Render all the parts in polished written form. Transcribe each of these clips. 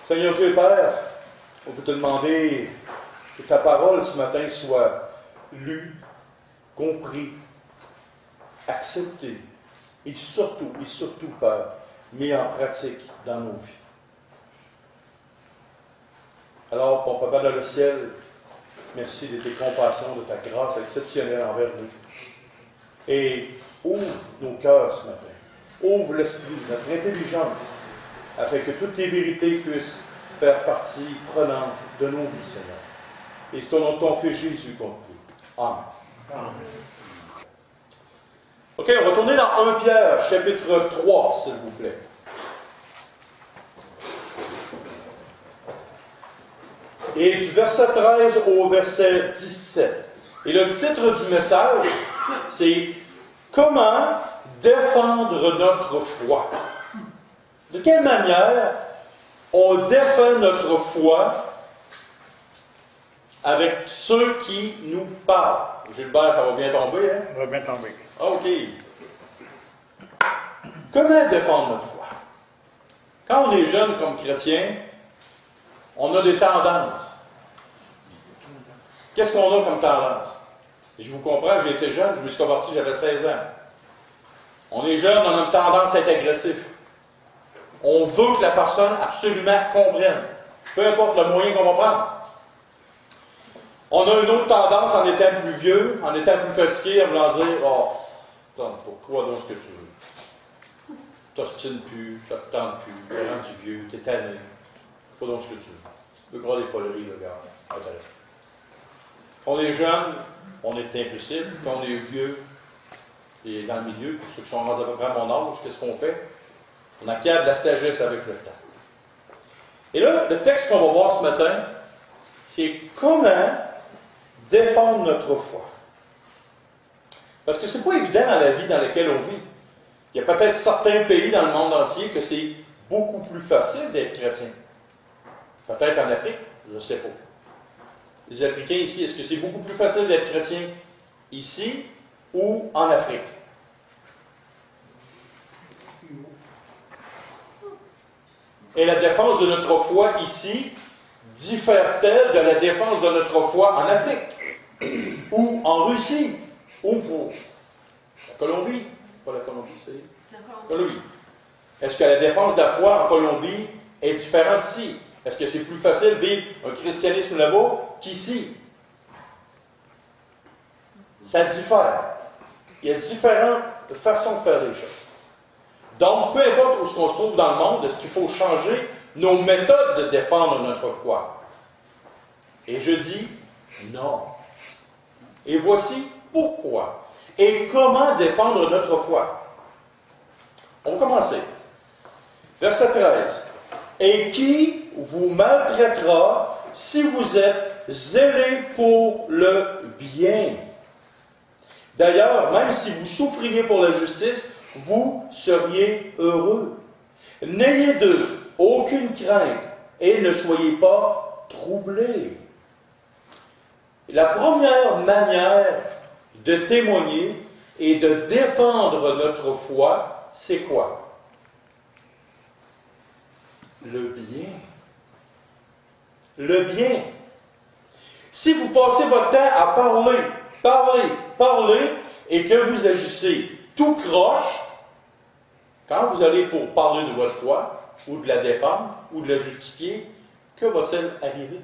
Seigneur Dieu et Père, on peut te demander que ta parole ce matin soit lue, comprise, acceptée et surtout, Père, mise en pratique dans nos vies. Alors, mon Papa dans le ciel, merci de tes compassions, de ta grâce exceptionnelle envers nous. Et ouvre nos cœurs ce matin. Ouvre l'esprit, notre intelligence, afin que toutes tes vérités puissent faire partie prenante de nos vies, Seigneur. Et c'est au nom de ton Fils Jésus qu'on prie. Amen. Amen. OK, on va tourner dans 1 Pierre, chapitre 3, s'il vous plaît. Et du verset 13 au verset 17. Et le titre du message, c'est « Comment défendre notre foi ?» De quelle manière on défend notre foi avec ceux qui nous parlent? Gilbert, ça va bien tomber, hein? Ça va bien tomber. OK. Comment défendre notre foi? Quand on est jeune comme chrétien, on a des tendances. Qu'est-ce qu'on a comme tendance? Je vous comprends, j'ai été jeune, je me suis converti, j'avais 16 ans. On est jeune, on a une tendance à être agressif. On veut que la personne absolument comprenne, peu importe le moyen qu'on va prendre. On a une autre tendance en étant plus vieux, en étant plus fatigué, en voulant dire « Oh, pourquoi donc ce que tu veux? T'ostines plus, ça te tente plus, t'es rendu vieux, t'es tanné. Pourquoi donc ce que tu veux? Tu veux croire des foleries, le gars. Intéressant. Quand on est jeune, on est impulsif. Quand on est vieux, et dans le milieu, pour ceux qui sont rendus à peu près à mon âge, qu'est-ce qu'on fait? On acquiert de la sagesse avec le temps. Et là, le texte qu'on va voir ce matin, c'est comment défendre notre foi. Parce que ce n'est pas évident dans la vie dans laquelle on vit. Il y a peut-être certains pays dans le monde entier que c'est beaucoup plus facile d'être chrétien. Peut-être en Afrique, je ne sais pas. Les Africains ici, est-ce que c'est beaucoup plus facile d'être chrétien ici ou en Afrique? Et la défense de notre foi ici diffère-t-elle de la défense de notre foi en Afrique? Ou en Russie? Ou pour la Colombie? Pas la Colombie, c'est la Colombie. Est-ce que la défense de la foi en Colombie est différente ici? Est-ce que c'est plus facile de vivre un christianisme là-bas qu'ici? Ça diffère. Il y a différentes façons de faire les choses. Donc, peu importe où on se trouve dans le monde, est-ce qu'il faut changer nos méthodes de défendre notre foi? Et je dis non. Et voici pourquoi. Et comment défendre notre foi? On va commencer. Verset 13. Et qui vous maltraitera si vous êtes zélés pour le bien? D'ailleurs, même si vous souffriez pour la justice, vous seriez heureux. N'ayez d'eux aucune crainte et ne soyez pas troublés. La première manière de témoigner et de défendre notre foi, c'est quoi? Le bien. Le bien. Si vous passez votre temps à parler, et que vous agissez tout croche, quand vous allez pour parler de votre foi, ou de la défendre, ou de la justifier, que va-t-il arriver?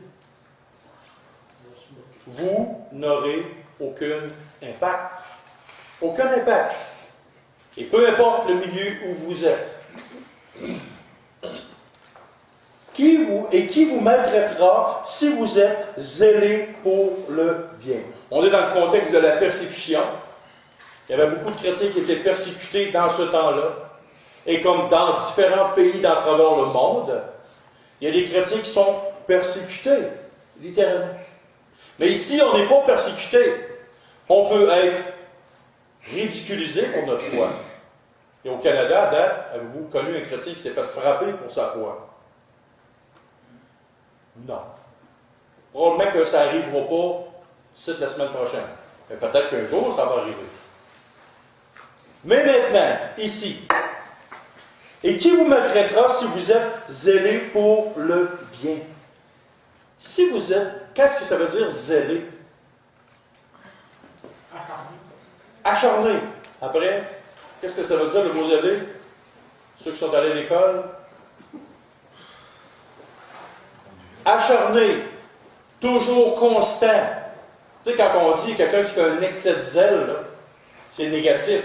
Vous n'aurez aucun impact. Aucun impact. Et peu importe le milieu où vous êtes. Qui vous maltraitera si vous êtes zélés pour le bien? On est dans le contexte de la persécution. Il y avait beaucoup de chrétiens qui étaient persécutés dans ce temps-là. Et comme dans différents pays dans travers le monde, il y a des chrétiens qui sont persécutés, littéralement. Mais ici, on n'est pas persécuté. On peut être ridiculisé pour notre foi. Et au Canada, à date, avez-vous connu un chrétien qui s'est fait frapper pour sa foi? Non. Probablement que ça n'arrivera pas d'ici la semaine prochaine. Mais peut-être qu'un jour, ça va arriver. Mais maintenant, ici, Et qui vous maltraitera si vous êtes zélé pour le bien? Si vous êtes, qu'est-ce que ça veut dire zélé? Acharné. Après, qu'est-ce que ça veut dire le mot zélé? Ceux qui sont allés à l'école? Acharné. Toujours constant. Tu sais, quand on dit quelqu'un qui fait un excès de zèle, là, c'est négatif.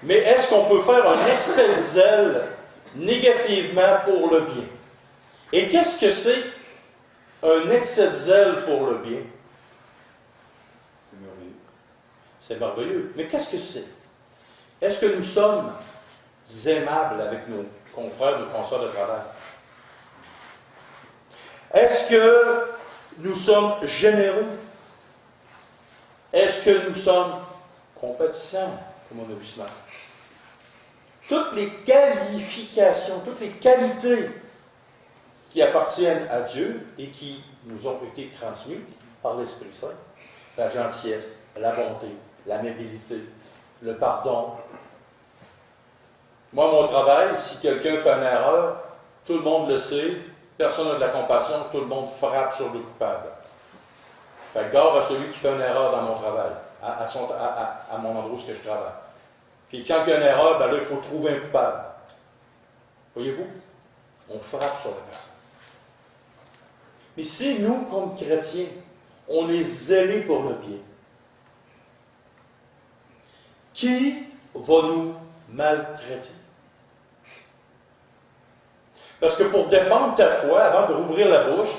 Mais est-ce qu'on peut faire un excès de zèle négativement pour le bien? Et qu'est-ce que c'est un excès de zèle pour le bien? C'est merveilleux. C'est merveilleux. Mais qu'est-ce que c'est? Est-ce que nous sommes aimables avec nos confrères, nos consoeurs de travail? Est-ce que nous sommes généreux? Est-ce que nous sommes compatissants, comme on a vu ce matin? Toutes les qualifications, toutes les qualités qui appartiennent à Dieu et qui nous ont été transmises par l'Esprit Saint, la gentillesse, la bonté, l'amabilité, le pardon. Moi, mon travail, si quelqu'un fait une erreur, tout le monde le sait, personne n'a de la compassion, tout le monde frappe sur le coupable. Fait garde à celui qui fait une erreur dans mon travail, à mon endroit où je travaille. Puis quand il y a une erreur, ben là, il faut trouver un coupable. Voyez-vous? On frappe sur la personne. Mais si nous, comme chrétiens, on est zélés pour le bien, qui va nous maltraiter? Parce que pour défendre ta foi, avant de rouvrir la bouche,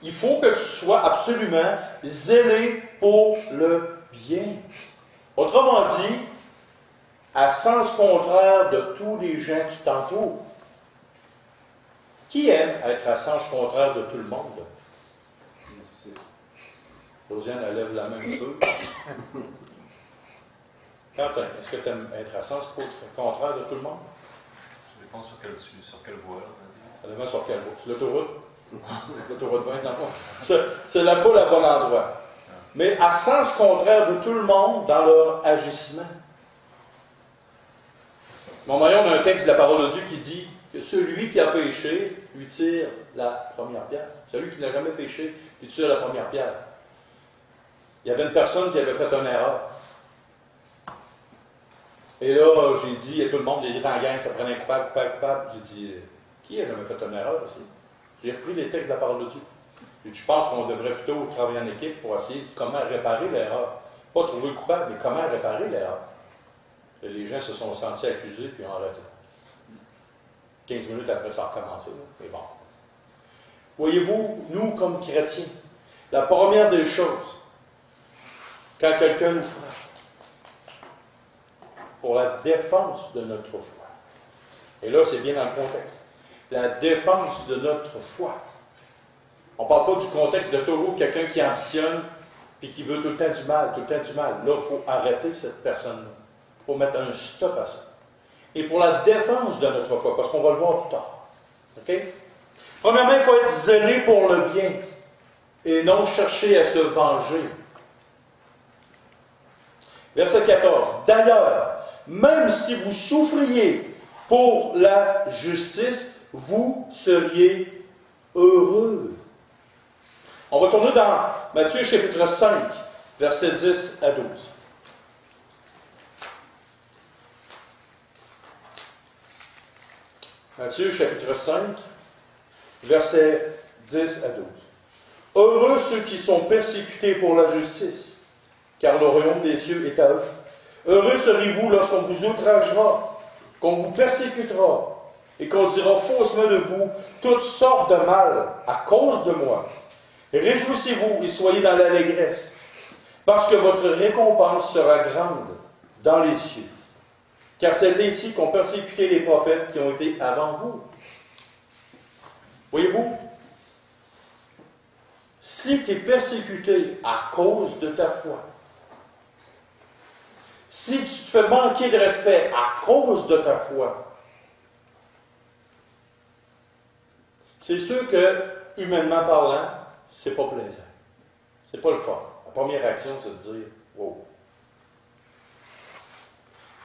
il faut que tu sois absolument zélé pour le bien. Autrement dit, à sens contraire de tous les gens qui t'entourent. Qui aime être à sens contraire de tout le monde? Rosiane, elle lève la main un petit peu. Quentin, est-ce que tu aimes être à sens contraire de tout le monde? Ça dépend sur quelle voie. Là, ça dépend sur quelle voie. Sur l'autoroute? L'autoroute 20, non? C'est là pas le bon endroit. Mais à sens contraire de tout le monde dans leur agissement. Mon voyons, on a un texte de la parole de Dieu qui dit que celui qui a péché lui tire la première pierre. Celui qui n'a jamais péché lui tire la première pierre. Il y avait une personne qui avait fait une erreur. Et là, j'ai dit à tout le monde, il était en gang, ça prenait un coupable. J'ai dit, qui a jamais fait une erreur ici? J'ai repris les textes de la parole de Dieu. Et je pense qu'on devrait plutôt travailler en équipe pour essayer comment réparer l'erreur. Pas trouver le coupable, mais comment réparer l'erreur. Et les gens se sont sentis accusés puis ont arrêté. 15 minutes après, ça a recommencé. Mais bon. Voyez-vous, nous, comme chrétiens, la première des choses, quand quelqu'un nous frappe, pour la défense de notre foi, et là, c'est bien dans le contexte, la défense de notre foi. On ne parle pas du contexte de toujours quelqu'un qui ambitionne puis qui veut tout le temps du mal, tout le temps du mal. Là, il faut arrêter cette personne-là. Il faut mettre un stop à ça. Et pour la défense de notre foi, parce qu'on va le voir plus tard. OK? Premièrement, il faut être zélé pour le bien et non chercher à se venger. Verset 14. D'ailleurs, même si vous souffriez pour la justice, vous seriez heureux. On va tourner dans Matthieu chapitre 5, versets 10 à 12. Matthieu chapitre 5, versets 10 à 12. Heureux ceux qui sont persécutés pour la justice, car le royaume des cieux est à eux. Heureux serez-vous lorsqu'on vous outragera, qu'on vous persécutera, et qu'on dira faussement de vous toutes sortes de mal à cause de moi. Réjouissez-vous et soyez dans l'allégresse, parce que votre récompense sera grande dans les cieux. Car c'est ainsi qu'ont persécuté les prophètes qui ont été avant vous. Voyez-vous, si tu es persécuté à cause de ta foi, si tu te fais manquer de respect à cause de ta foi, c'est sûr que, humainement parlant, c'est pas plaisant. C'est pas le fun. La première réaction, c'est de dire « Wow ».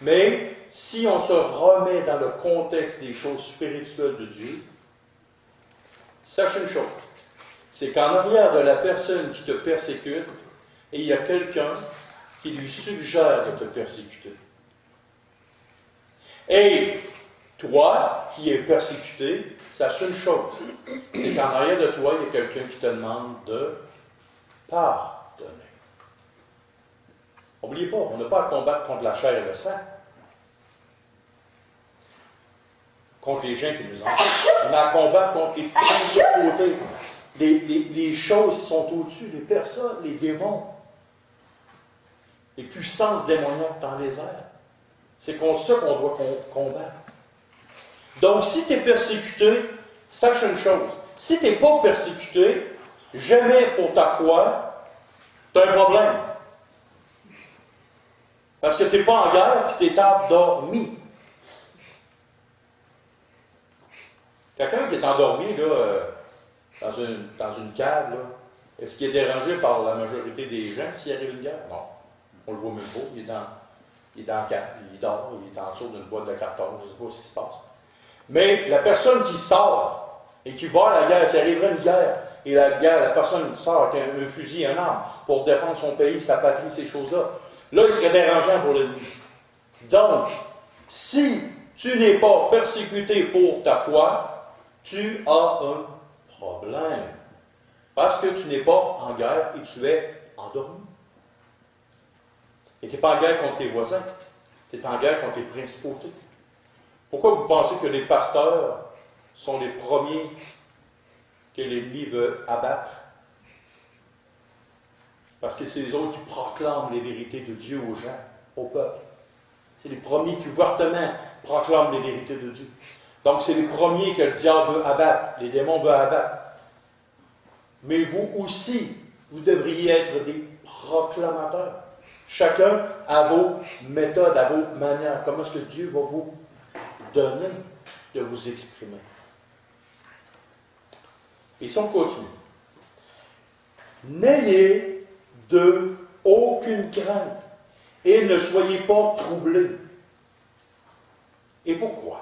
Mais si on se remet dans le contexte des choses spirituelles de Dieu, sache une chose, c'est qu'en arrière de la personne qui te persécute, il y a quelqu'un qui lui suggère de te persécuter. Et toi, qui es persécuté, sache une chose, c'est qu'en arrière de toi, il y a quelqu'un qui te demande de pardonner. N'oubliez pas, on n'a pas à combattre contre la chair et le sang, contre les gens qui nous entourent. On a à combattre contre les côtés, les choses qui sont au-dessus, les personnes, les démons, les puissances démoniaques dans les airs. C'est contre ça qu'on doit combattre. Donc, si tu es persécuté, sache une chose. Si tu n'es pas persécuté, jamais pour ta foi, tu as un problème. Parce que tu n'es pas en guerre et tu es endormi. Quelqu'un qui est endormi là, dans une cave, là, est-ce qu'il est dérangé par la majorité des gens s'il arrive une guerre? Non. On le voit même pas. Il est dans la cave, il dort, il est en dessous d'une boîte de carton, je ne sais pas ce qui se passe. Mais la personne qui sort et qui va à la guerre, s'il arriverait une guerre, et la personne sort avec un fusil, un arme, pour défendre son pays, sa patrie, ces choses-là, là, il serait dérangeant pour l'ennemi. Donc, si tu n'es pas persécuté pour ta foi, tu as un problème. Parce que tu n'es pas en guerre et tu es endormi. Et tu n'es pas en guerre contre tes voisins. Tu es en guerre contre tes principautés. Pourquoi vous pensez que les pasteurs sont les premiers que l'ennemi veut abattre? Parce que c'est les autres qui proclament les vérités de Dieu aux gens, au peuple. C'est les premiers qui ouvertement proclament les vérités de Dieu. Donc c'est les premiers que le diable veut abattre, les démons veulent abattre. Mais vous aussi, vous devriez être des proclamateurs. Chacun a vos méthodes, a vos manières. Comment est-ce que Dieu va vous donner de vous exprimer? Et si on continue. N'ayez de aucune crainte et ne soyez pas troublés. Et pourquoi?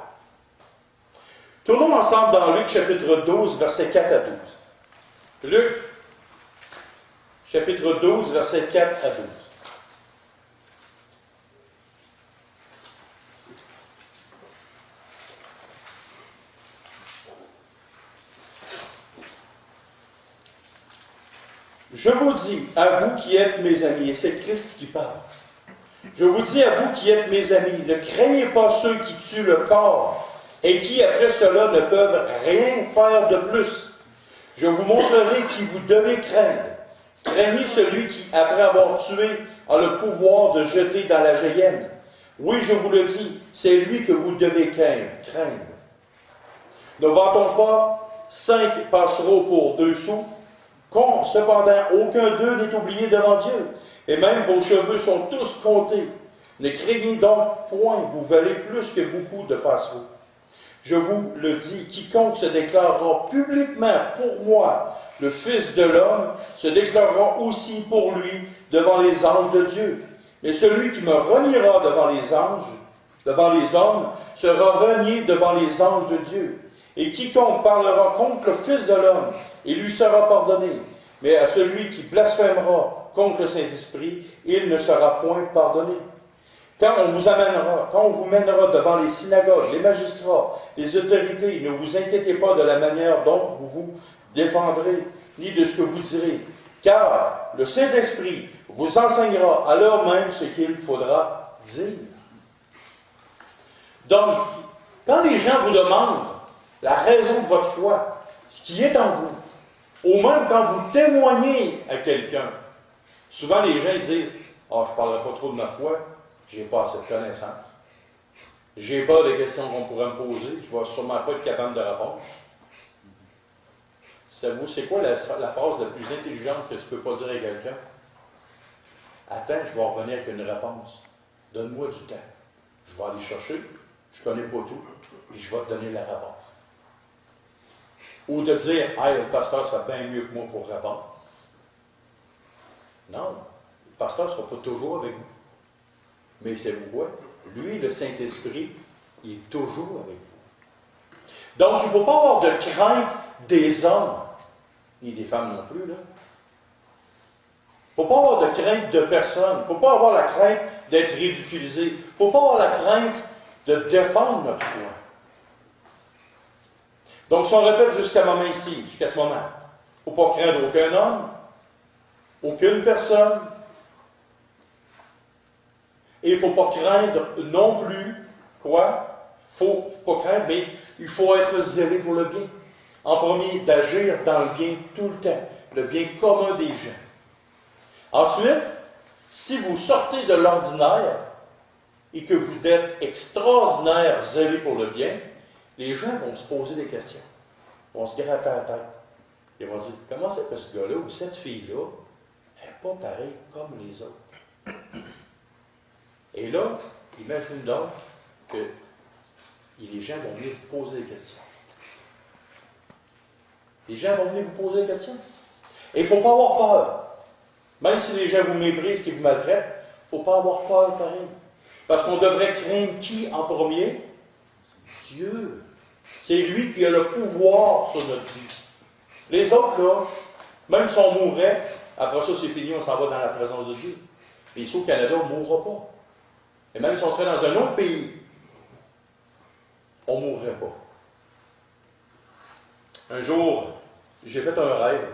Tournons ensemble dans Luc chapitre 12, versets 4 à 12. Luc chapitre 12, versets 4 à 12. Je vous dis, à vous qui êtes mes amis, et c'est Christ qui parle, je vous dis à vous qui êtes mes amis, ne craignez pas ceux qui tuent le corps et qui, après cela, ne peuvent rien faire de plus. Je vous montrerai qui vous devez craindre. Craignez celui qui, après avoir tué, a le pouvoir de jeter dans la géhenne. Oui, je vous le dis, c'est lui que vous devez craindre. Ne vend-on pas 5 passereaux pour 2 sous? Cependant, aucun d'eux n'est oublié devant Dieu, et même vos cheveux sont tous comptés. Ne craignez donc point, vous valez plus que beaucoup de passereaux. Je vous le dis, quiconque se déclarera publiquement pour moi, le Fils de l'homme, se déclarera aussi pour lui devant les anges de Dieu. Mais celui qui me reniera devant les hommes, sera renié devant les anges de Dieu. Et quiconque parlera contre le Fils de l'homme, il lui sera pardonné. Mais à celui qui blasphémera contre le Saint-Esprit, il ne sera point pardonné. Quand on vous mènera devant les synagogues, les magistrats, les autorités, ne vous inquiétez pas de la manière dont vous vous défendrez, ni de ce que vous direz. Car le Saint-Esprit vous enseignera à l'heure même ce qu'il faudra dire. Donc, quand les gens vous demandent la raison de votre foi, ce qui est en vous, ou même quand vous témoignez à quelqu'un, souvent les gens disent « Ah, je ne parlerai pas trop de ma foi, je n'ai pas assez de connaissances. Je n'ai pas de questions qu'on pourrait me poser, je ne vais sûrement pas être capable de répondre. » Savez-vous, c'est quoi la phrase la plus intelligente que tu ne peux pas dire à quelqu'un? Attends, je vais revenir avec une réponse. Donne-moi du temps. Je vais aller chercher, je ne connais pas tout, et je vais te donner la réponse. Ou de dire, hey, le pasteur sera bien mieux que moi pour répondre. Non, le pasteur ne sera pas toujours avec vous. Mais c'est vous quoi? lui, le Saint-Esprit, il est toujours avec vous. Donc, il ne faut pas avoir de crainte des hommes, ni des femmes non plus, là. Il ne faut pas avoir de crainte de personne. Il ne faut pas avoir la crainte d'être ridiculisé. Il ne faut pas avoir la crainte de défendre notre foi. Donc, si on répète jusqu'à ce moment, il ne faut pas craindre aucun homme, aucune personne. Et il ne faut pas craindre non plus, quoi? Il ne faut pas craindre, mais il faut être zélé pour le bien. En premier, d'agir dans le bien tout le temps, le bien commun des gens. Ensuite, si vous sortez de l'ordinaire et que vous êtes extraordinaire, zélé pour le bien, les gens vont se poser des questions. Ils vont se gratter la tête. Ils vont se dire, comment c'est que ce gars-là ou cette fille-là n'est pas pareil comme les autres? Et là, imagine donc que les gens vont venir vous poser des questions. Les gens vont venir vous poser des questions. Et il ne faut pas avoir peur. Même si les gens vous méprisent et vous maltraitent, il ne faut pas avoir peur pareil. Parce qu'on devrait craindre qui en premier? Dieu. C'est lui qui a le pouvoir sur notre vie. Les autres, là, même si on mourrait, après ça c'est fini, on s'en va dans la présence de Dieu. Mais ici au Canada, on ne mourra pas. Et même si on serait dans un autre pays, on ne mourrait pas. Un jour, j'ai fait un rêve.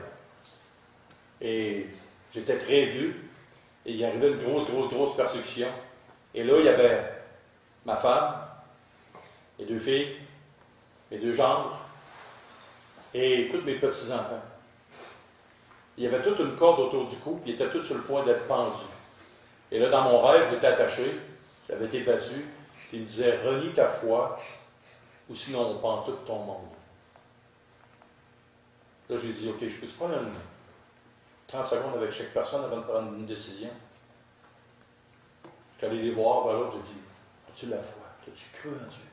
Et j'étais très vieux. Et il arrivait une grosse persécution. Et là, il y avait ma femme, mes 2 filles, mes 2 gendres, et tous mes petits-enfants. Il y avait toute une corde autour du cou, puis ils étaient tous sur le point d'être pendus. Et là, dans mon rêve, j'étais attaché, j'avais été battu, puis il me disait, renie ta foi, ou sinon on pend tout ton monde. Là, j'ai dit, OK, je peux-tu prendre 30 secondes avec chaque personne avant de prendre une décision? Je suis allé les voir vers l'autre, j'ai dit, as-tu la foi? As-tu cru en Dieu?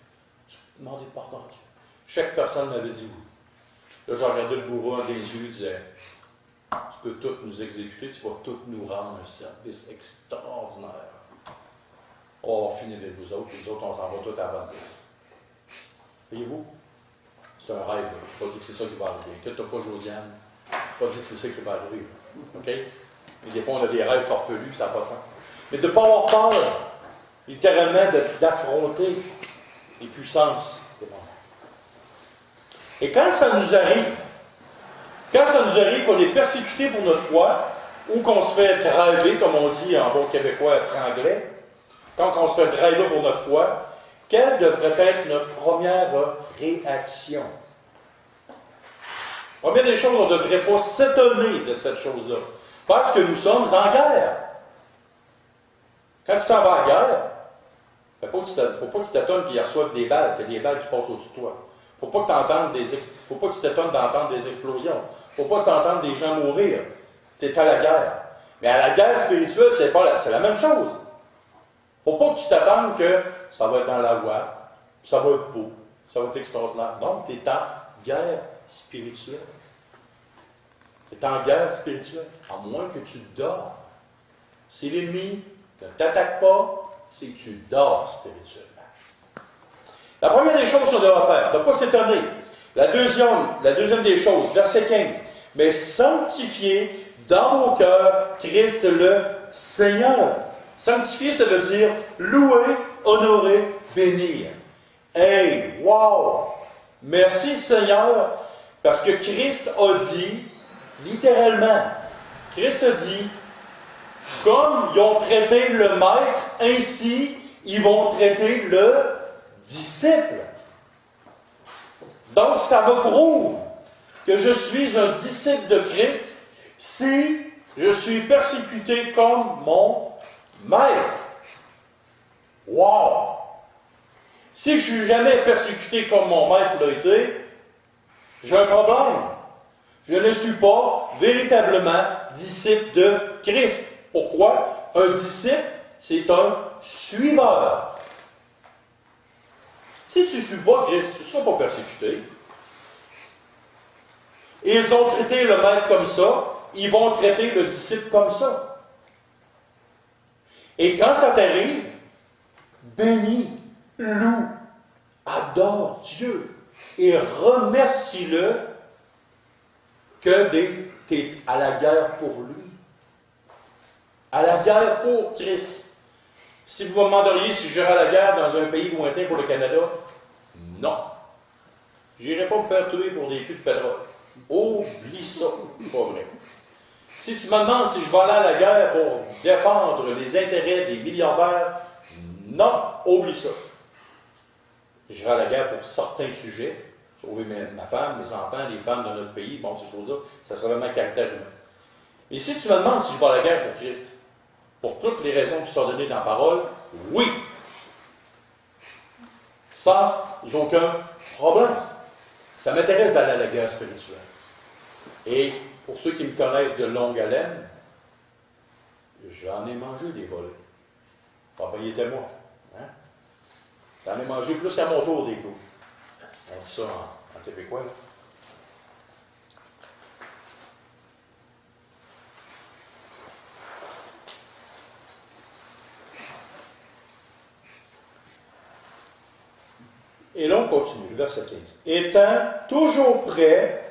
As-tu demandé pardon à Dieu? Chaque personne m'avait dit oui. Là, j'ai regardé le bourreau dans les yeux, il disait, tu peux tout nous exécuter, tu vas tout nous rendre un service extraordinaire. On va finir avec vous autres, et nous autres, on s'en va tout à la bonne place. Voyez-vous? C'est un rêve. Je ne pas dire que c'est ça qui va arriver. Inquiète-toi pas, Josiane. Je ne pas dire que c'est ça qui va arriver. OK? Mais des fois, on a des rêves farfelus, ça n'a pas de sens. Mais de ne pas avoir peur, littéralement, d'affronter les puissances des mondes. Et quand ça nous arrive qu'on est persécuté pour notre foi, ou qu'on se fait driver, comme on dit en bon québécois franglais, quand on se fait driver pour notre foi, quelle devrait être notre première réaction? Première des choses, on ne devrait pas s'étonner de cette chose-là, parce que nous sommes en guerre. Quand tu t'en vas en guerre, il ne faut pas que tu t'étonnes qu'il reçoive des balles, qu'il y a des balles qui passent au-dessus de toi. Il ne faut pas que tu t'étonnes d'entendre des explosions. Il ne faut pas que tu entendes des gens mourir. Tu es à la guerre. Mais à la guerre spirituelle, c'est la même chose. Il ne faut pas que tu t'attendes que ça va être dans la voie, ça va être beau, ça va être extraordinaire. Donc, tu es en guerre spirituelle. Tu es en guerre spirituelle, à moins que tu dors. Si l'ennemi ne t'attaque pas, c'est que tu dors spirituellement. La première des choses qu'on doit faire, de ne pas s'étonner. La deuxième des choses, verset 15. Mais sanctifiez dans vos cœurs Christ le Seigneur. Sanctifier, ça veut dire louer, honorer, bénir. Hey, wow! Merci Seigneur, parce que Christ a dit, littéralement, Christ a dit, comme ils ont traité le maître, ainsi ils vont traiter le disciple. Donc, ça me prouve que je suis un disciple de Christ si je suis persécuté comme mon maître. Wow! Si je ne suis jamais persécuté comme mon maître l'a été, j'ai un problème. Je ne suis pas véritablement disciple de Christ. Pourquoi? Un disciple, c'est un suiveur. Si tu ne suis pas Christ, tu ne seras pas persécuté. Ils ont traité le maître comme ça, ils vont traiter le disciple comme ça. Et quand ça t'arrive, bénis, loue, adore Dieu et remercie-le que tu es à la guerre pour lui. À la guerre pour Christ. Si vous me demanderiez si j'irais à la guerre dans un pays lointain pour le Canada, non. Je n'irai pas me faire tuer pour des puits de pétrole. Oublie ça, pas vrai. Si tu me demandes si je vais aller à la guerre pour défendre les intérêts des milliardaires, non, oublie ça. J'irai à la guerre pour certains sujets, sauver ma femme, mes enfants, les femmes de notre pays, bon, ces choses-là, ça serait vraiment caractère humain. Mais si tu me demandes si je vais à la guerre pour Christ, pour toutes les raisons qui sont données dans la parole, oui. Sans aucun problème. Ça m'intéresse d'aller à la guerre spirituelle. Et pour ceux qui me connaissent de longue haleine, j'en ai mangé des volets. Papa, il était moi. Hein? J'en ai mangé plus qu'à mon tour des coups. On dit ça en québécois, là. Et là, on continue, le verset 15. Étant toujours prêt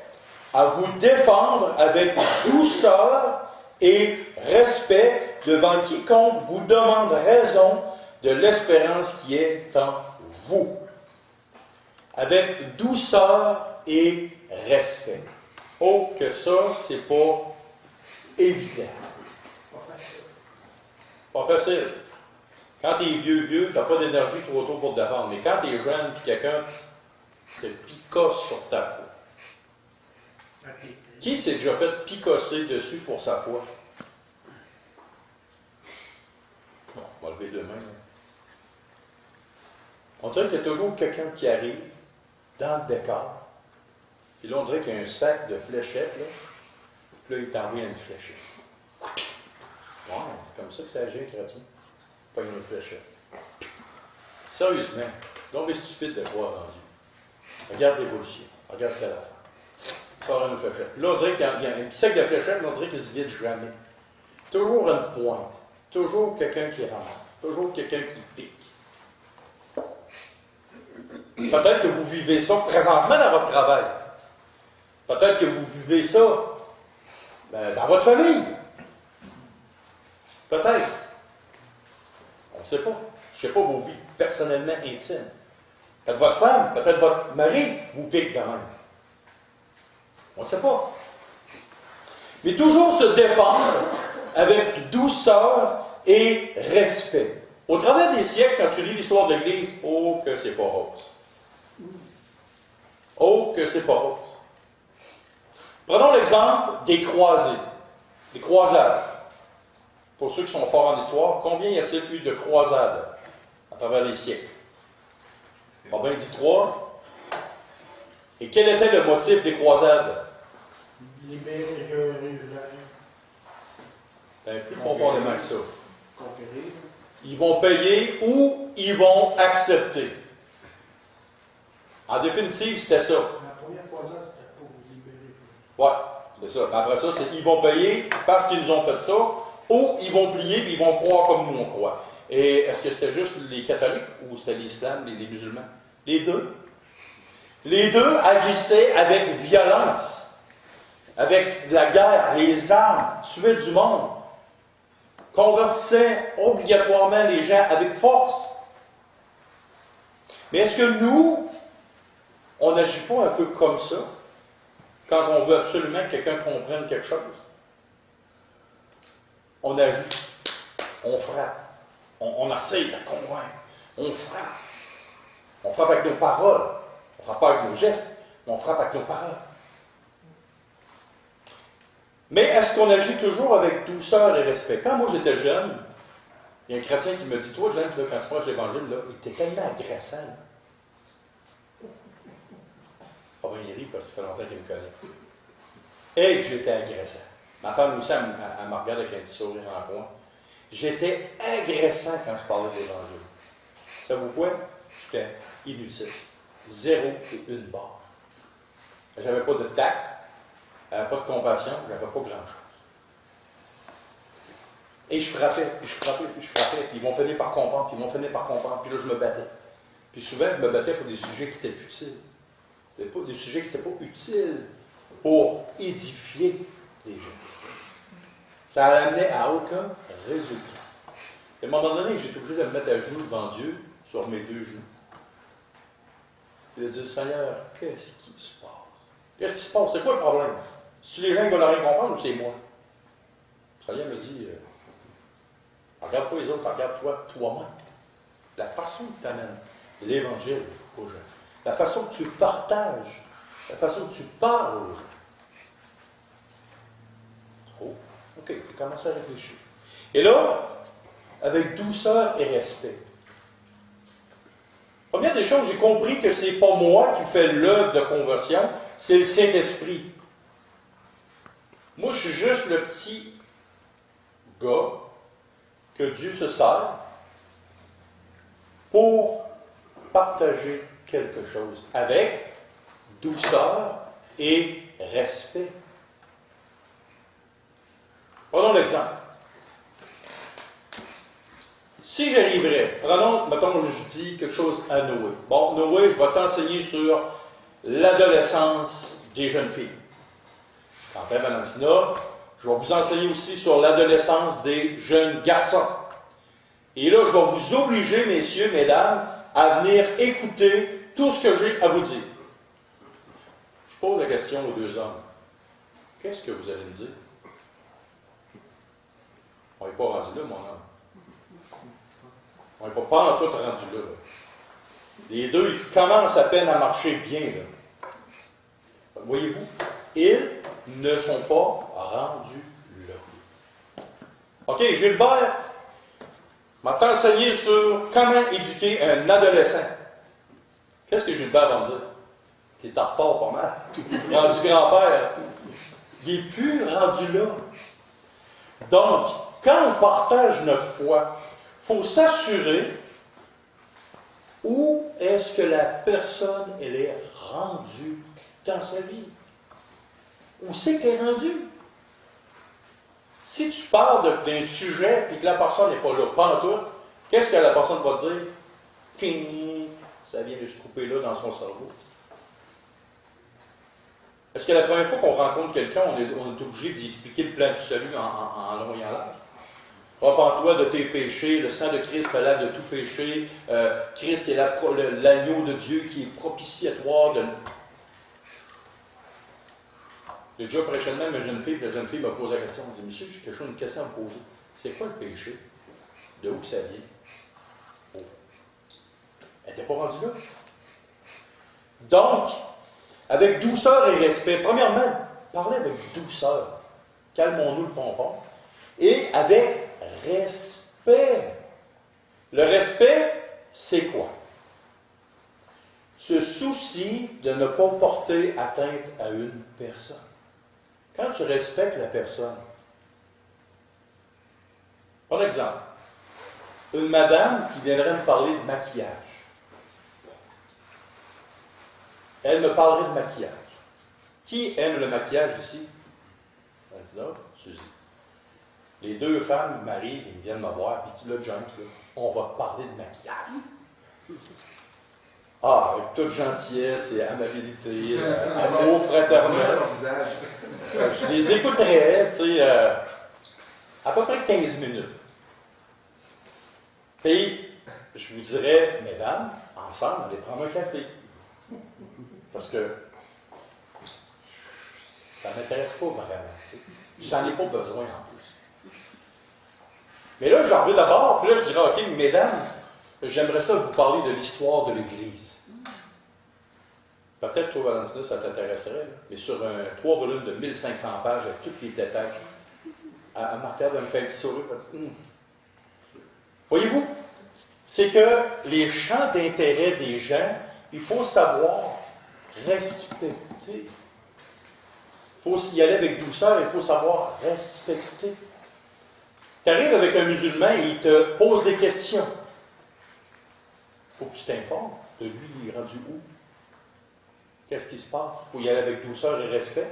à vous défendre avec douceur et respect devant quiconque vous demande raison de l'espérance qui est en vous. Avec douceur et respect. Oh, que ça, c'est pas évident. Pas facile. Quand tu es vieux, tu n'as pas d'énergie trop tôt pour te défendre. Mais quand tu es jeune, puis quelqu'un te picosse sur ta foi. Qui s'est déjà fait picosser dessus pour sa foi? Bon, on va lever deux mains. On dirait qu'il y a toujours quelqu'un qui arrive dans le décor. Puis là, on dirait qu'il y a un sac de fléchettes. Là, puis là il t'envoie une fléchette. Ouais, c'est comme ça que ça agit un chrétien. Pas une autre fléchette. Sérieusement, donc c'est stupide de croire en Dieu. Regarde l'évolution. Regarde quelle affaire. Ça aura une fléchette. Là, on dirait qu'il y a un petit sac de fléchettes, mais on dirait qu'il se vide jamais. Toujours une pointe. Toujours quelqu'un qui ramasse. Toujours quelqu'un qui pique. Peut-être que vous vivez ça présentement dans votre travail. Peut-être que vous vivez ça dans votre famille. Peut-être. On ne sait pas. Je ne sais pas vos vies personnellement intimes. Peut-être votre femme, peut-être votre mari vous pique quand même. On ne sait pas. Mais toujours se défendre avec douceur et respect. Au travers des siècles, quand tu lis l'histoire de l'Église, oh que c'est pas rose. Oh que c'est pas rose. Prenons l'exemple des croisés, des croisades. Pour ceux qui sont forts en histoire, combien y a-t-il eu de croisades à travers les siècles? On bien dit 3. Et quel était le motif des croisades? Libérer Jérusalem. C'est plus profondément que ça. Conquérir. Ils vont payer ou ils vont accepter. En définitive, c'était ça. La première croisade, c'était pour libérer. Ouais, c'est ça. Après ça, c'est ils vont payer parce qu'ils nous ont fait ça, ou ils vont plier et ils vont croire comme nous on croit. Et est-ce que c'était juste les catholiques ou c'était l'islam, les musulmans? Les deux. Les deux agissaient avec violence, avec de la guerre, les armes, tuaient du monde, convertissaient obligatoirement les gens avec force. Mais est-ce que nous, on n'agit pas un peu comme ça quand on veut absolument que quelqu'un comprenne quelque chose? On agit, on frappe, on essaye de convaincre, on frappe. On frappe avec nos paroles. On ne frappe pas avec nos gestes, mais on frappe avec nos paroles. Mais est-ce qu'on agit toujours avec douceur et respect? Quand moi j'étais jeune, il y a un chrétien qui me dit, toi, James, là, quand tu prêches l'Évangile, là, il était tellement agressant. Ah ben, il rit parce que ça fait longtemps qu'il me connaît. Et j'étais agressant. Ma femme aussi, elle me regarde avec un petit sourire en coin. J'étais agressant quand je parlais de l'Évangile. Savez-vous quoi? J'étais inutile. 0 et 1 barre. J'avais pas de tact, j'avais pas de compassion, j'avais pas grand-chose. Et je frappais, puis je frappais, puis je frappais, puis ils vont finir par comprendre, puis ils vont finir par comprendre, puis là, je me battais. Puis souvent, je me battais pour des sujets qui étaient futiles. Des sujets qui n'étaient pas utiles pour édifier les gens. Ça n'amenait à aucun résultat. Et à un moment donné, j'étais obligé de me mettre à genoux devant Dieu, sur mes deux genoux. Et de dire, Seigneur, qu'est-ce qui se passe? Qu'est-ce qui se passe? C'est quoi le problème? C'est les gens qui veulent rien comprendre ou c'est moi? Le Seigneur me dit, regarde pas les autres, regarde-toi toi-même. La façon que tu amènes l'Évangile aux gens, la façon que tu partages, la façon que tu parles aux gens. Oh, OK, je commence à réfléchir. Et là, avec douceur et respect. Première des choses, j'ai compris que ce n'est pas moi qui fais l'œuvre de conversion, c'est le Saint-Esprit. Moi, je suis juste le petit gars que Dieu se sert pour partager quelque chose avec douceur et respect. Prenons l'exemple. Si j'arriverais, mettons, je dis quelque chose à Noé. Bon, Noé, je vais t'enseigner sur l'adolescence des jeunes filles. Quentin Valentina, je vais vous enseigner aussi sur l'adolescence des jeunes garçons. Et là, je vais vous obliger, messieurs, mesdames, à venir écouter tout ce que j'ai à vous dire. Je pose la question aux deux hommes. Qu'est-ce que vous allez me dire? On n'est pas rendu là, mon homme. On n'est pas en tout rendu là. Les deux, ils commencent à peine à marcher bien. Là. Voyez-vous, ils ne sont pas rendus là. OK, Gilbert m'a enseigné sur comment éduquer un adolescent. Qu'est-ce que Gilbert va me dire? T'es en retard pas mal. Rendu grand-père. Il n'est plus rendu là. Donc, quand on partage notre foi, il faut s'assurer où est-ce que la personne elle est rendue dans sa vie. Où c'est qu'elle est rendue? Si tu parles d'un sujet et que la personne n'est pas là, pas en tout, qu'est-ce que la personne va dire? Ping! Ça vient de se couper là dans son cerveau. Est-ce que la première fois qu'on rencontre quelqu'un, on est obligé d'y expliquer le plan du salut en long et en large? Repends-toi de tes péchés, le sang de Christ te lave de tout péché. Christ est l'agneau de Dieu qui est propitiatoire. J'ai déjà prêché de même à une jeune fille, puis la jeune fille m'a posé la question. Elle m'a dit, monsieur, j'ai une question à me poser. C'est quoi le péché? De où ça vient? Oh. Elle n'était pas rendue là. Donc, avec douceur et respect, premièrement, parlez avec douceur. Calmons-nous le pompon. Et avec respect. Le respect, c'est quoi? Ce souci de ne pas porter atteinte à une personne. Quand tu respectes la personne, par exemple, une madame qui viendrait me parler de maquillage. Elle me parlerait de maquillage. Qui aime le maquillage ici? Valentina, Suzy. Les deux femmes m'arrivent, ils viennent me voir, puis là, John, on va parler de maquillage. Ah, avec toute gentillesse et amabilité, amour fraternel. Je les écouterais, tu sais, à peu près 15 minutes. Puis, je vous dirais, mesdames, ensemble, allez prendre un café. Parce que ça ne m'intéresse pas vraiment. Tu sais. J'en ai pas besoin en plus. Mais là, j'en reviens d'abord, puis là, je dirais, OK, mesdames, j'aimerais ça vous parler de l'histoire de l'Église. Peut-être, toi, Valentina, ça t'intéresserait, là. Mais sur 3 volumes de 1500 pages, avec tous les détails, à Martha, elle me fait un petit sourire. Voyez-vous, c'est que les champs d'intérêt des gens, il faut savoir respecter. Il faut y aller avec douceur, il faut savoir respecter. Tu arrives avec un musulman et il te pose des questions. Il faut que tu t'informes de lui, il est rendu où? Qu'est-ce qui se passe? Il faut y aller avec douceur et respect.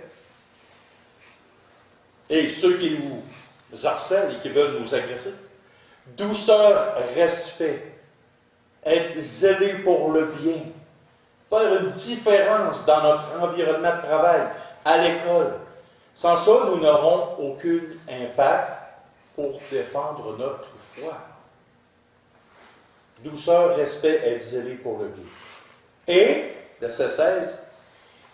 Et ceux qui nous harcèlent et qui veulent nous agresser. Douceur, respect, être zélé pour le bien, faire une différence dans notre environnement de travail, à l'école. Sans ça, nous n'aurons aucun impact pour défendre notre foi. Douceur, respect, être zélé pour le bien. Et, verset 16,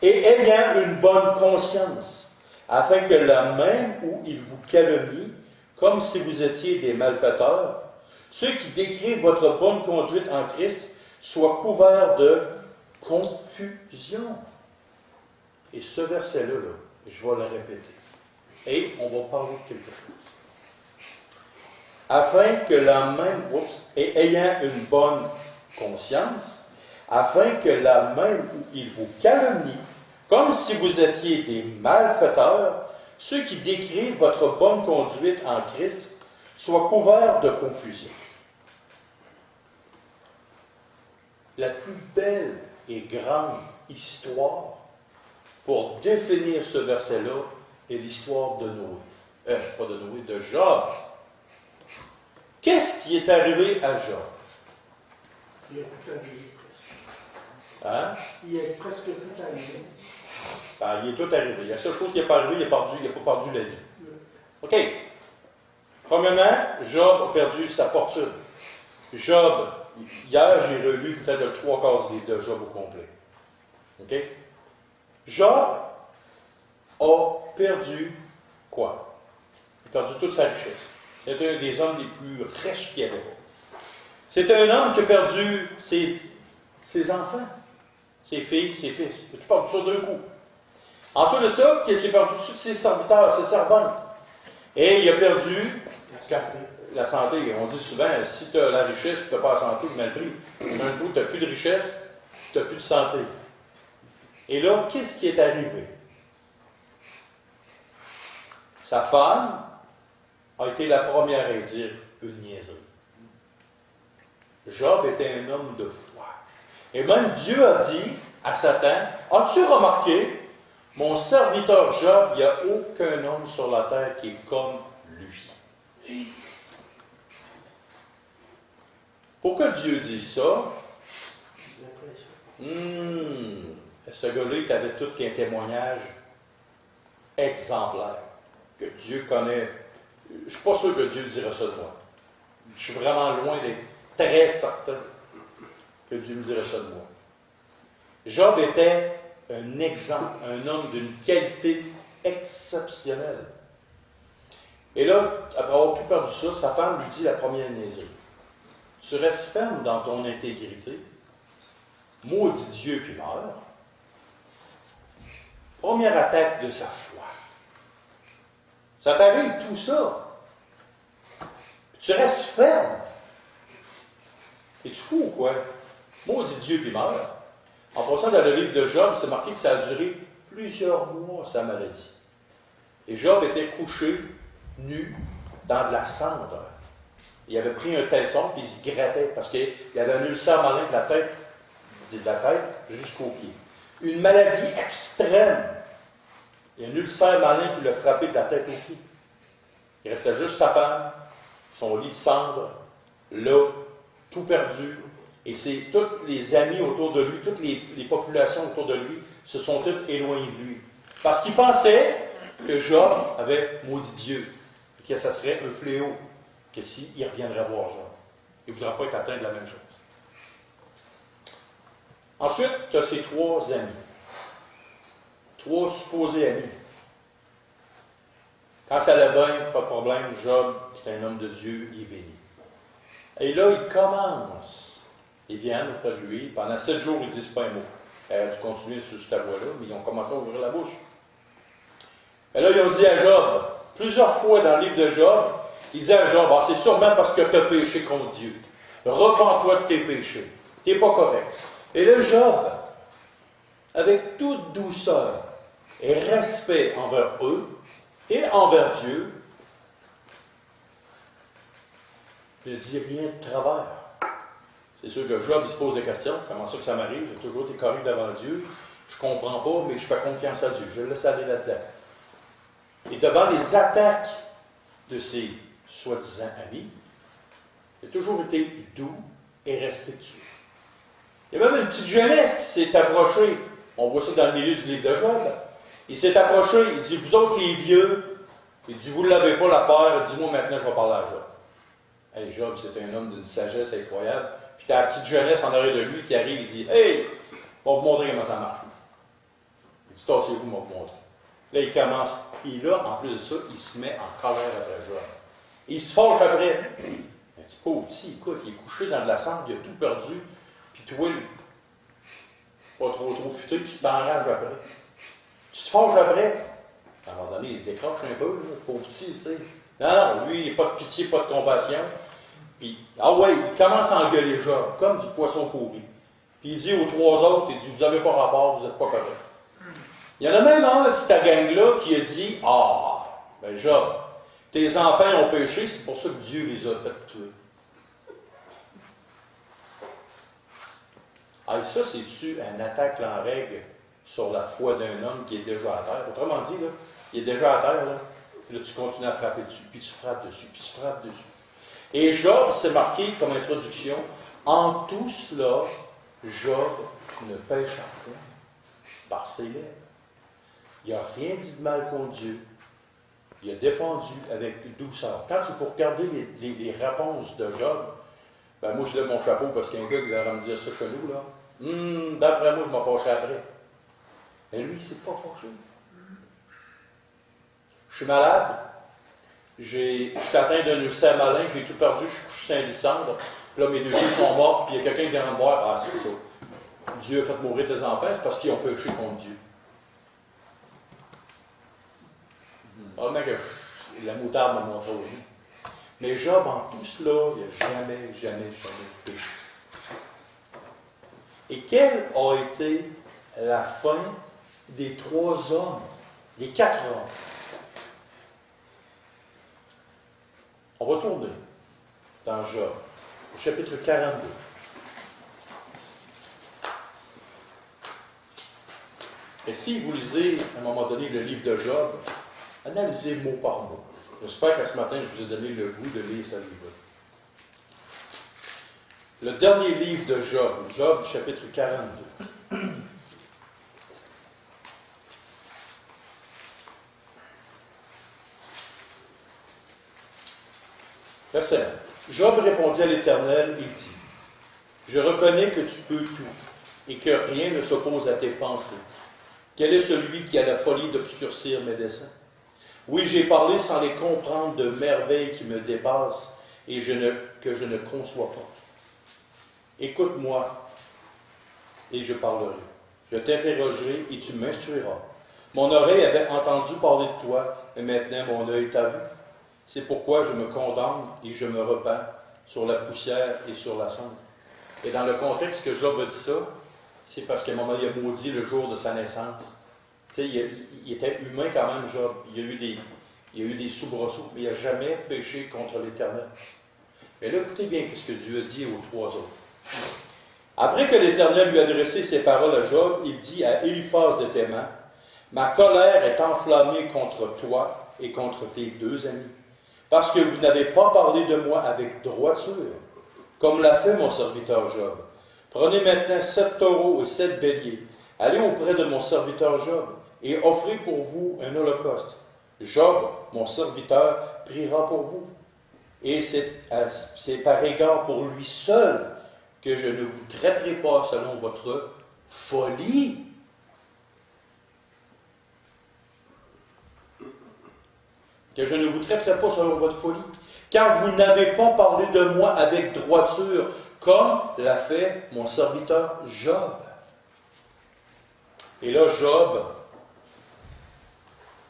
et ayant une bonne conscience, afin que la même où il vous calomnie, comme si vous étiez des malfaiteurs, ceux qui décrivent votre bonne conduite en Christ soient couverts de confusion. Et ce verset-là, je vais le répéter. Et on va parler de quelque chose. Afin que la même, et ayant une bonne conscience, afin que la même où il vous calomnie, comme si vous étiez des malfaiteurs, ceux qui décrivent votre bonne conduite en Christ soient couverts de confusion. La plus belle et grande histoire pour définir ce verset-là est l'histoire de Noé. Pas de Noé, de Job. Qu'est-ce qui est arrivé à Job? Il est tout arrivé presque. Hein? Il est presque tout arrivé. Ben, il est tout arrivé. La seule chose qui n'est pas arrivée, il n'a pas perdu la vie. OK. Premièrement, Job a perdu sa fortune. Job, hier, j'ai relu peut-être le 3/4 du livre de Job au complet. OK? Job a perdu quoi? Il a perdu toute sa richesse. C'est un des hommes les plus riches qu'il y avait. C'est un homme qui a perdu ses enfants, ses filles, ses fils. Il a tout perdu ça d'un coup. Ensuite de ça, qu'est-ce qu'il a perdu? Tous ses serviteurs, ses servantes. Et il a perdu la santé. On dit souvent, si tu as la richesse, tu n'as pas la santé, tu mal pris. D'un coup, tu n'as plus de richesse, tu n'as plus de santé. Et là, qu'est-ce qui est arrivé? Sa femme a été la première à dire une niaiserie. Job était un homme de foi. Et même Dieu a dit à Satan, as-tu remarqué, mon serviteur Job, il n'y a aucun homme sur la terre qui est comme lui. Pourquoi Dieu dit ça? Ce gars-là, il avait tout qu'un témoignage exemplaire, que Dieu connaît. Je ne suis pas sûr que Dieu dirait ça de moi. Je suis vraiment loin d'être très certain que Dieu me dirait ça de moi. Job était un exemple, un homme d'une qualité exceptionnelle. Et là, après avoir tout perdu ça, sa femme lui dit la première niaiserie. Tu restes ferme dans ton intégrité, maudit Dieu puis meurs. Première attaque de sa foi. Ça t'arrive tout ça. Tu restes ferme. Es-tu fou ou quoi? Maudit Dieu puis meurt. En passant dans le livre de Job, c'est marqué que ça a duré plusieurs mois, sa maladie. Et Job était couché, nu, dans de la cendre. Il avait pris un tesson puis il se grattait parce qu'il avait un ulcère malin de la tête jusqu'aux pieds. Une maladie extrême. Il y a un ulcère malin qui l'a frappé de la tête aux pieds. Il restait juste sa femme, son lit de cendre, là, tout perdu. Et c'est tous les amis autour de lui, toutes les populations autour de lui se sont toutes éloignées de lui. Parce qu'ils pensaient que Job avait maudit Dieu, et que ça serait un fléau, que s'il reviendrait voir Job. Il ne voudrait pas être atteint de la même chose. Ensuite, tu as ces trois amis. Trois supposés amis. Quand ça allait bien, pas de problème, Job, c'est un homme de Dieu, il est béni. Et là, il commence. Ils viennent auprès de lui. Pendant 7 jours, ils ne disent pas un mot. Il aurait dû continuer sur cette voie-là, mais ils ont commencé à ouvrir la bouche. Et là, ils ont dit à Job, plusieurs fois dans le livre de Job, ils disaient à Job, c'est sûrement parce que tu as péché contre Dieu. Repends-toi de tes péchés. Tu n'es pas correct. Et là, Job, avec toute douceur et respect envers eux et envers Dieu, ne dit rien de travers. C'est sûr que Job, il se pose des questions. Comment ça que ça m'arrive? J'ai toujours été correct devant Dieu. Je ne comprends pas, mais je fais confiance à Dieu. Je le laisse aller là-dedans. Et devant les attaques de ses soi-disant amis, il a toujours été doux et respectueux. Il y a même une petite jeunesse qui s'est approchée. On voit ça dans le milieu du livre de Job. Il s'est approché, il dit, vous autres les vieux, il dit, vous ne l'avez pas l'affaire, dis-moi maintenant, je vais parler à Job. Hey, Job, c'est un homme d'une sagesse incroyable. Puis tu as la petite jeunesse en arrière de lui qui arrive, il dit, hey, on va vous montrer comment ça marche. Il dit, tassez-vous, on va vous montrer. Là, il commence. Et là, en plus de ça, il se met en colère après Job. Il se fâche après. Il dit, pauvre petit, écoute, il est couché dans de la cendre, il a tout perdu. Puis toi, pas trop futé, tu t'enrages après. Tu te fâches après. À un moment donné, il décroche un peu, là, pauvre petit, tu sais. Non, lui, il n'a pas de pitié, pas de compassion. Puis, ah ouais, il commence à engueuler Job, comme du poisson pourri. Puis il dit aux trois autres, il dit, vous n'avez pas rapport, vous n'êtes pas correct. Il y en a même un de cette gang-là qui a dit, ah, ben Job, tes enfants ont péché, c'est pour ça que Dieu les a fait tuer. Ah, ça, c'est-tu une attaque en règle sur la foi d'un homme qui est déjà à terre? Autrement dit, là, il est déjà à terre, là. Puis là, tu continues à frapper dessus, puis tu frappes dessus, puis tu frappes dessus. Et Job, c'est marqué comme introduction, en tout cela, Job ne pécha point par ses lèvres. Il n'a rien dit de mal contre Dieu. Il a défendu avec douceur. Quand tu peux regarder les réponses de Job, ben moi, je lève mon chapeau parce qu'il y a un gars qui va me dire ça chez nous, là. D'après moi, je m'en fâcherai après. Mais lui, il ne s'est pas fâché. Je suis malade. Je suis atteint d'un ulcère malin. J'ai tout perdu. Je suis couché sur un lit de cendre. Puis là, mes deux yeux sont morts. Puis il y a quelqu'un qui vient me voir. Ah, c'est ça. Dieu a fait mourir tes enfants. C'est parce qu'ils ont péché contre Dieu. Probablement que la moutarde m'a montré au bout. Mais Job, en tout cela, il n'a jamais péché. Et quelle a été la fin des trois hommes, les quatre hommes? On va tourner dans Job, au chapitre 42. Et si vous lisez à un moment donné le livre de Job, analysez mot par mot. J'espère qu'à ce matin, je vous ai donné le goût de lire ce livre. Le dernier livre de Job, Job chapitre 42. Verset 1. Job répondit à l'Éternel et dit, je reconnais que tu peux tout et que rien ne s'oppose à tes pensées. Quel est celui qui a la folie d'obscurcir mes desseins? Oui, j'ai parlé sans les comprendre de merveilles qui me dépassent et que je ne conçois pas. Écoute-moi et je parlerai. Je t'interrogerai et tu m'instruiras. Mon oreille avait entendu parler de toi, et maintenant mon œil t'a vu. C'est pourquoi je me condamne et je me repens sur la poussière et sur la cendre. Et dans le contexte que Job a dit ça, c'est parce qu'à un moment, il a maudit le jour de sa naissance. Tu sais, il était humain quand même, Job. Il y a eu des soubresauts, mais il n'a jamais péché contre l'Éternel. Mais là, écoutez bien ce que Dieu a dit aux trois autres. Après que l'Éternel lui a adressé ces paroles à Job, il dit à Éliphaz de Théman, « Ma colère est enflammée contre toi et contre tes deux amis, parce que vous n'avez pas parlé de moi avec droiture, comme l'a fait mon serviteur Job. Prenez maintenant 7 taureaux et 7 béliers, allez auprès de mon serviteur Job, et offrez pour vous un holocauste. Job, mon serviteur, priera pour vous. Et c'est par égard pour lui seul que je ne vous traiterai pas selon votre folie. » Que je ne vous traiterai pas selon votre folie, car vous n'avez pas parlé de moi avec droiture, comme l'a fait mon serviteur Job. Et là, Job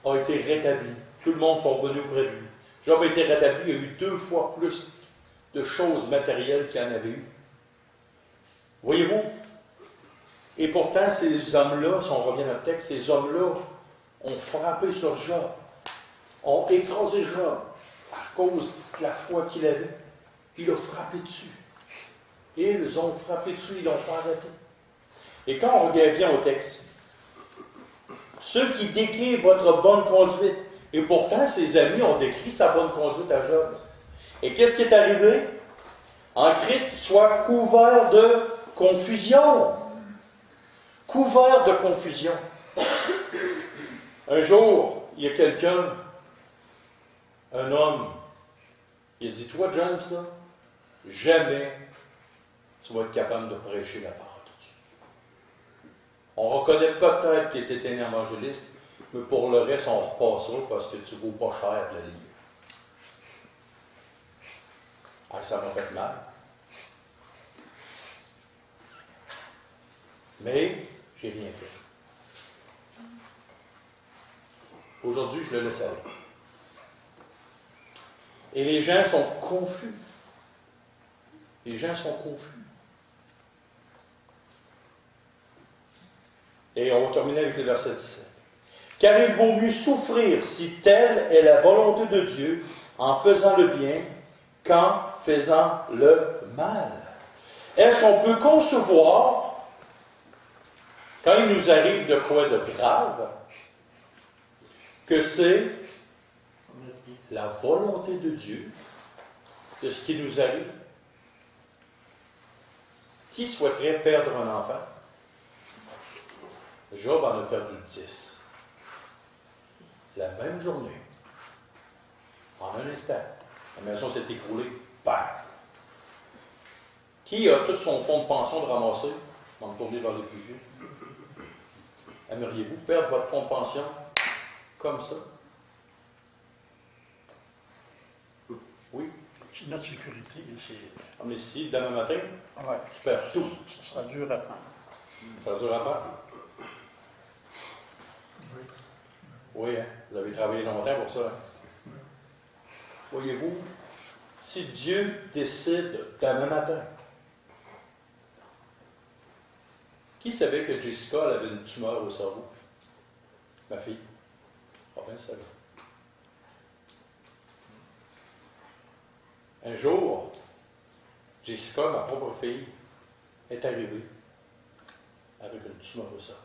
a été rétabli. Tout le monde sont revenus auprès de lui. Job a été rétabli, il y a eu 2 fois plus de choses matérielles qu'il y en avait eu. Voyez-vous? Et pourtant, ces hommes-là, si on revient à notre texte, ces hommes-là ont frappé sur Job, ont écrasé Job à cause de la foi qu'il avait. Il a frappé dessus. Ils ont frappé dessus, ils l'ont pas arrêté. Et quand on revient au texte, ceux qui décrivent votre bonne conduite Et pourtant, ses amis ont décrit sa bonne conduite à Job. Et qu'est-ce qui est arrivé? En Christ, tu sois couvert de confusion. Couvert de confusion. Un jour, il y a quelqu'un, un homme, il a dit, toi, James, là, jamais tu vas être capable de prêcher la parole de Dieu. On reconnaît peut-être qu'il était un évangéliste, mais pour le reste, on repassera parce que tu ne vaux pas cher le livre. Ah, ça m'a fait mal. Mais, j'ai rien fait. Aujourd'hui, je le laisse aller. Et les gens sont confus. Les gens sont confus. Et on va terminer avec le verset 17. Car il vaut mieux souffrir si telle est la volonté de Dieu en faisant le bien qu'en faisant le mal. Est-ce qu'on peut concevoir, quand il nous arrive de quoi de grave, que c'est la volonté de Dieu de ce qui nous arrive? Qui souhaiterait perdre un enfant? Job en a perdu 10. La même journée. En un instant. La maison s'est écroulée. Bam! Qui a tout son fonds de pension de ramasser? On va me tourner vers les plus vieux. Aimeriez-vous perdre votre fonds de pension comme ça? Oui. C'est notre sécurité. Mais si, demain matin, Ouais. tu perds tout. Ça sera dur à prendre. Ça dure à part. Oui. Oui, hein? Vous avez travaillé longtemps pour ça. Hein? Voyez-vous, si Dieu décide demain matin, qui savait que Jessica elle avait une tumeur au cerveau? Ma fille. Robin savait. Un jour, Jessica, ma propre fille, est arrivée avec une tumeur au cerveau.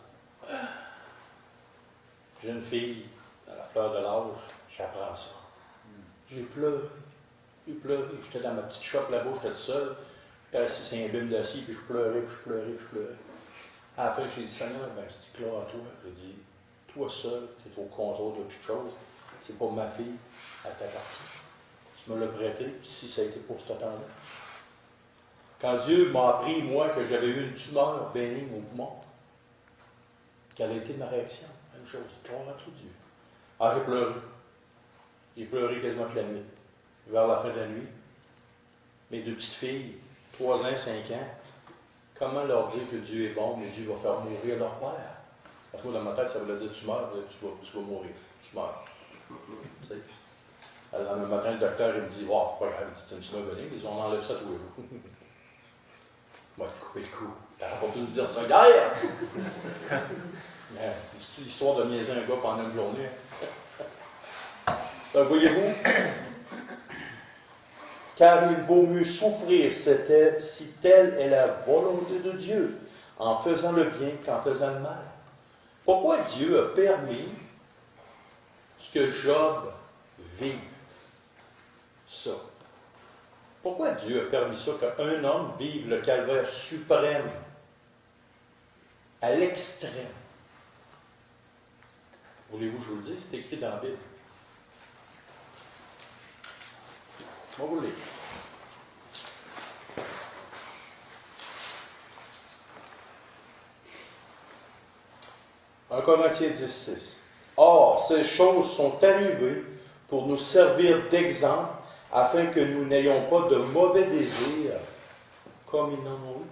Jeune fille, à la fleur de l'âge, j'apprends ça. J'ai pleuré. J'ai pleuré. J'étais dans ma petite shop là-bas, j'étais tout seul. J'étais assis sur un bim d'acier, puis je pleurais, puis je pleurais, puis je pleurais. À la fin, j'ai dit, Seigneur, ben, je dis, gloire à toi. J'ai dit, toi seul, tu es au contrôle de toute chose. C'est pas ma fille, elle t'appartient. Tu me l'as prêté, si ça a été pour ce temps-là. Quand Dieu m'a appris, moi, que j'avais eu une tumeur bénigne au poumon, quelle a été ma réaction? Même chose, gloire à tout Dieu. Ah, j'ai pleuré. J'ai pleuré quasiment toute la nuit. Vers la fin de la nuit, mes deux petites filles, 3 ans, 5 ans, comment leur dire que Dieu est bon, mais Dieu va faire mourir leur père? Parce que moi, dans ma tête, ça voulait dire tu meurs, tu vas mourir. Tu meurs. Tu sais. Alors, le lendemain matin, le docteur il me dit wow, c'est pas grave, c'est une tumeur bénigne, ils on enlève ça tous les jours. Moi, te couper le cou. T'aurais pas pu nous dire ça hier! Mais c'est une histoire de niaiser un gars pendant une journée. Donc, voyez-vous, car il vaut mieux souffrir si telle est la volonté de Dieu, en faisant le bien qu'en faisant le mal. Pourquoi Dieu a permis ce que Job vive? Ça. Pourquoi Dieu a permis ça, qu'un homme vive le calvaire suprême, à l'extrême? Voulez-vous que je vous le dise? C'est écrit dans la Bible. Moi, vous le lire. 1 Corinthiens 10:6. Or, ces choses sont arrivées pour nous servir d'exemple, afin que nous n'ayons pas de mauvais désirs, comme ils n'en ont eu.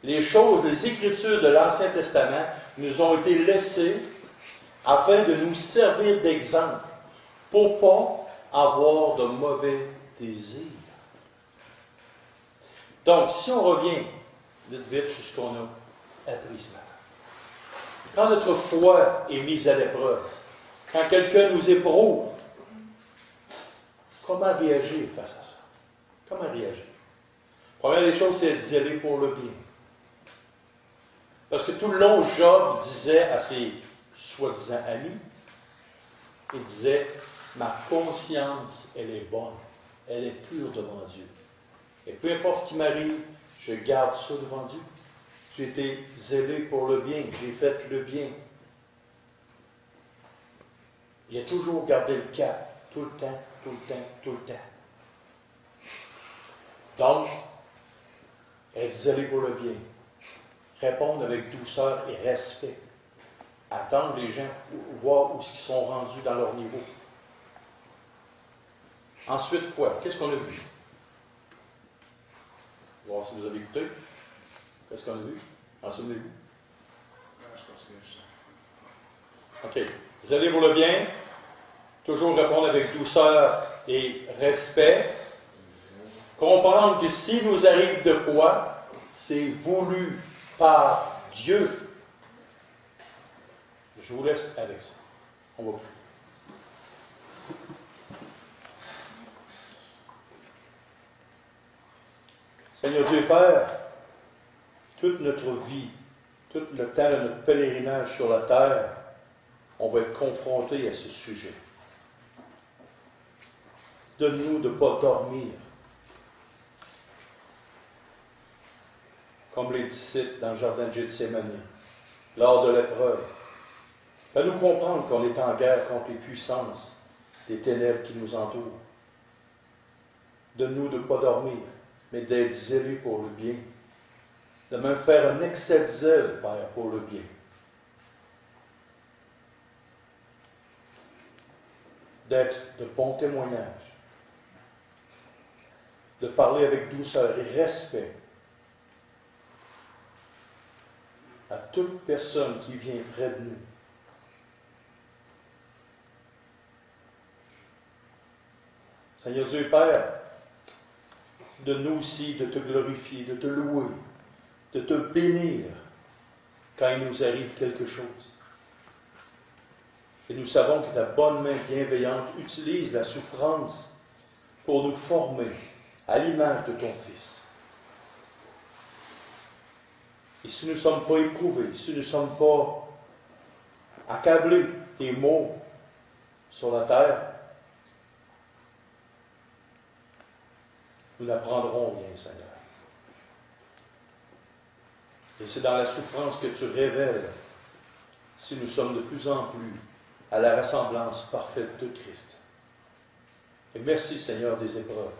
Les choses, les Écritures de l'Ancien Testament nous ont été laissées afin de nous servir d'exemple, pour ne pas avoir de mauvais désirs. Donc, si on revient vite sur ce qu'on a appris ce matin, quand notre foi est mise à l'épreuve, quand quelqu'un nous éprouve, comment réagir face à ça? Comment réagir? Première des choses, c'est d'y aller pour le bien. Parce que tout le long, Job disait à ses soi-disant amis, Il disait, ma conscience, elle est bonne, elle est pure devant Dieu. Et peu importe ce qui m'arrive, je garde ça devant Dieu. J'ai été zélé pour le bien, j'ai fait le bien. Il a toujours gardé le cap, tout le temps, tout le temps, tout le temps. Donc, être zélé pour le bien. Répondre avec douceur et respect. Attendre les gens, voir où ils sont rendus dans leur niveau. Ensuite, quoi? Qu'est-ce qu'on a vu? Voir si vous avez écouté. Qu'est-ce qu'on a vu? En souvenez-vous? OK. Zélé pour le bien. Toujours répondre avec douceur et respect. Comprendre que s'il nous arrive de quoi, c'est voulu par Dieu. Je vous laisse avec ça. On va prier. Seigneur Dieu Père, toute notre vie, tout le temps de notre pèlerinage sur la terre, on va être confronté à ce sujet. Donne-nous de ne pas dormir, comme les disciples dans le jardin de Gethsémani, lors de l'épreuve. Fais-nous comprendre qu'on est en guerre contre les puissances des ténèbres qui nous entourent. Donne-nous de ne pas dormir, mais d'être zélés pour le bien. De même faire un excès de zèle, Père, pour le bien. D'être de bons témoignages. De parler avec douceur et respect à toute personne qui vient près de nous. Seigneur Dieu Père, donne-nous aussi de te glorifier, de te louer, de te bénir quand il nous arrive quelque chose. Et nous savons que ta bonne main bienveillante utilise la souffrance pour nous former à l'image de ton Fils. Et si nous ne sommes pas éprouvés, si nous ne sommes pas accablés des maux sur la terre, nous n'apprendrons rien, Seigneur. Et c'est dans la souffrance que tu révèles si nous sommes de plus en plus à la ressemblance parfaite de Christ. Et merci, Seigneur, des épreuves.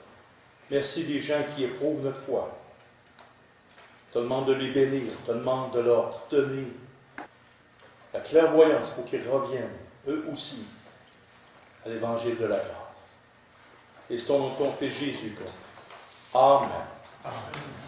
Merci des gens qui éprouvent notre foi. Je te demande de les bénir, je te demande de leur donner la clairvoyance pour qu'ils reviennent, eux aussi, à l'évangile de la grâce. Et c'est ton nom de ton Fils Jésus. Amen. Amen.